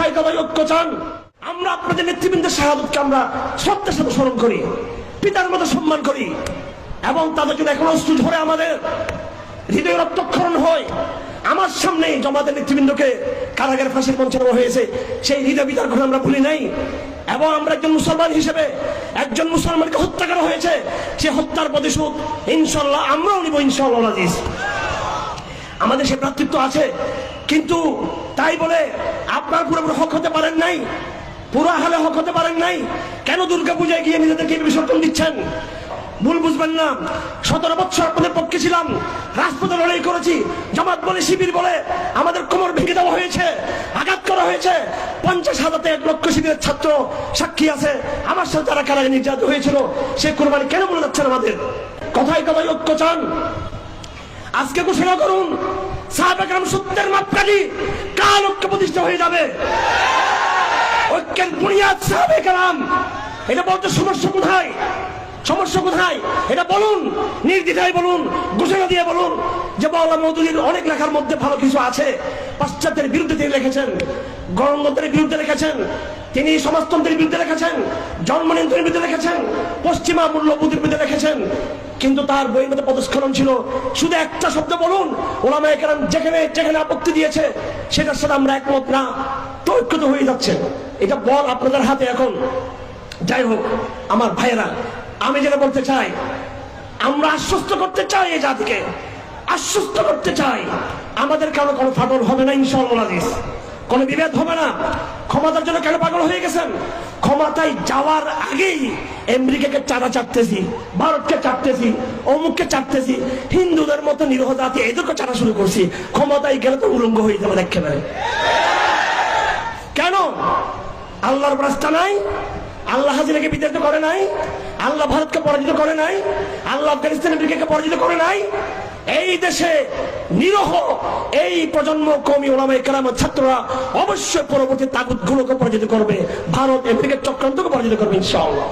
কথায় কথায় ঐক্য চান। আমরা আপনাদের নেতৃবৃন্দের শাহাদাতকে আমরা শ্রদ্ধার সাথে স্মরণ করি, পিতার মতো সম্মান করি, এবং তাদের জন্য এখন অশ্রু ঝরে আমাদের হৃদয় রক্তক্ষরণ হয়। আমার সামনে জামাতের নেতৃবৃন্দকে কারাগারে ফাঁসির মঞ্চে নেওয়া হয়েছে, সেই হৃদয় বিদার করে আমরা ভুলি নাই। এবং আমরা একজন মুসলমান হিসেবে একজন মুসলমানকে হত্যা করা হয়েছে, সে হত্যার প্রতিশোধ ইনশাআল্লাহ আমরাও নিব ইনশাআল্লাহ আজিজ। আমাদের সে ভ্রাতৃত্ব আছে, কিন্তু তাই বলে আপনার পুরোপুরি হক হতে পারেন নাই, পুরো হালে হক হতে পারেন নাই। কেন দুর্গা পূজায় গিয়ে নিজেদেরকে বিসর্জন দিচ্ছেন? ভুল বুঝবেন না। 17 বছর আপনাদের পক্ষে ছিলাম, রাজপথে লড়াই করেছি, জামাত বলে শিবির বলে আমাদের কোমর ভেঙে দেওয়া হয়েছে, আঘাত করা হয়েছে। 50,000 1 লক্ষ শিবিরের ছাত্র সাক্ষী আছে, আমার সাথে যারা কারাগারে নির্যাতিত হয়েছিল, সেই কোরবানি কেন বলে যাচ্ছেন আমাদের? কথায় কথায় ঐক্য চান, আজকে ঘোষণা করুন সাহাবায়ে কেরাম সত্যের মাপকাঠি, কাল ঐক্য প্রতিষ্ঠা হয়ে যাবে। ঐক্যের বুনিয়াদ সাহাবায়ে কেরাম। এটা বলতে সমস্যা কোথায়? সমস্যা কোথায় এটা বলুন, নির্দ্বিধায় বলুন, ঘোষণা দিয়ে বলুন যে মাওলানা মওদুদীর অনেক লেখার মধ্যে ভালো কিছু আছে। পাশ্চাত্যের বিরুদ্ধে তিনি লিখেছেন, গণতন্ত্রের বিরুদ্ধে লিখেছেন, তিনি সমাজতন্ত্রের বিরুদ্ধে লিখেছেন, জন্মনিয়ন্ত্রণের বিরুদ্ধে লিখেছেন, পশ্চিমা মূল্যবোধের বিরুদ্ধে লিখেছেন। কিন্তু তার বইয়ের মধ্যে পদস্খলন ছিল। শুধু একটা শব্দ বলুন, ওলামায়ে কেরাম যেখানে যেখানে আপত্তি দিয়েছে সেটার সাথে আমরা একমত না, তো ঐক্যত হয়ে যাচ্ছে। এটা বল আপনাদের হাতে এখন। যাই হোক আমার ভাইয়েরা, আমি যেটা বলতে চাই, আমরা আশ্বস্ত করতে চাই, এই জাতিকে আশ্বস্ত করতে চাই, আমাদের কারো কোনো ফাটল হবে না ইনশাআল্লাহ আজিজ, কোনো বিভেদ হবে না। ক্ষমতার জন্য কেন পাগল হয়ে গেছেন? ক্ষমতায় যাওয়ার আগেই আমেরিকাকে চাঁদা চাটতেছি, ভারতকে চাটতেছি, অমুককে চাটতেছি, হিন্দুদের মতো নিরহ জাতি এদেরকে চাটা শুরু করছি। ক্ষমতায় গেলে তো উলঙ্গ হয়ে যাবে একেবারে। কেন? আল্লাহর রাস্তা নাই, আল্লাহ হাজিরাকে বিতাড়িত করে নাই, আল্লাহ ভারতকে পরাজিত করে নাই, আল্লাহ আফগানিস্তান আমেরিকাকে পরাজিত করে নাই। এই দেশে নিরহ এই প্রজন্ম কওমি ওলামায়ে কেরাম ছাত্ররা অবশ্যই পরবর্তী তাগুতগুলোকে পরাজিত করবে, ভারত আমেরিকার চক্রান্তকে পরাজিত করবে ইনশাআল্লাহ।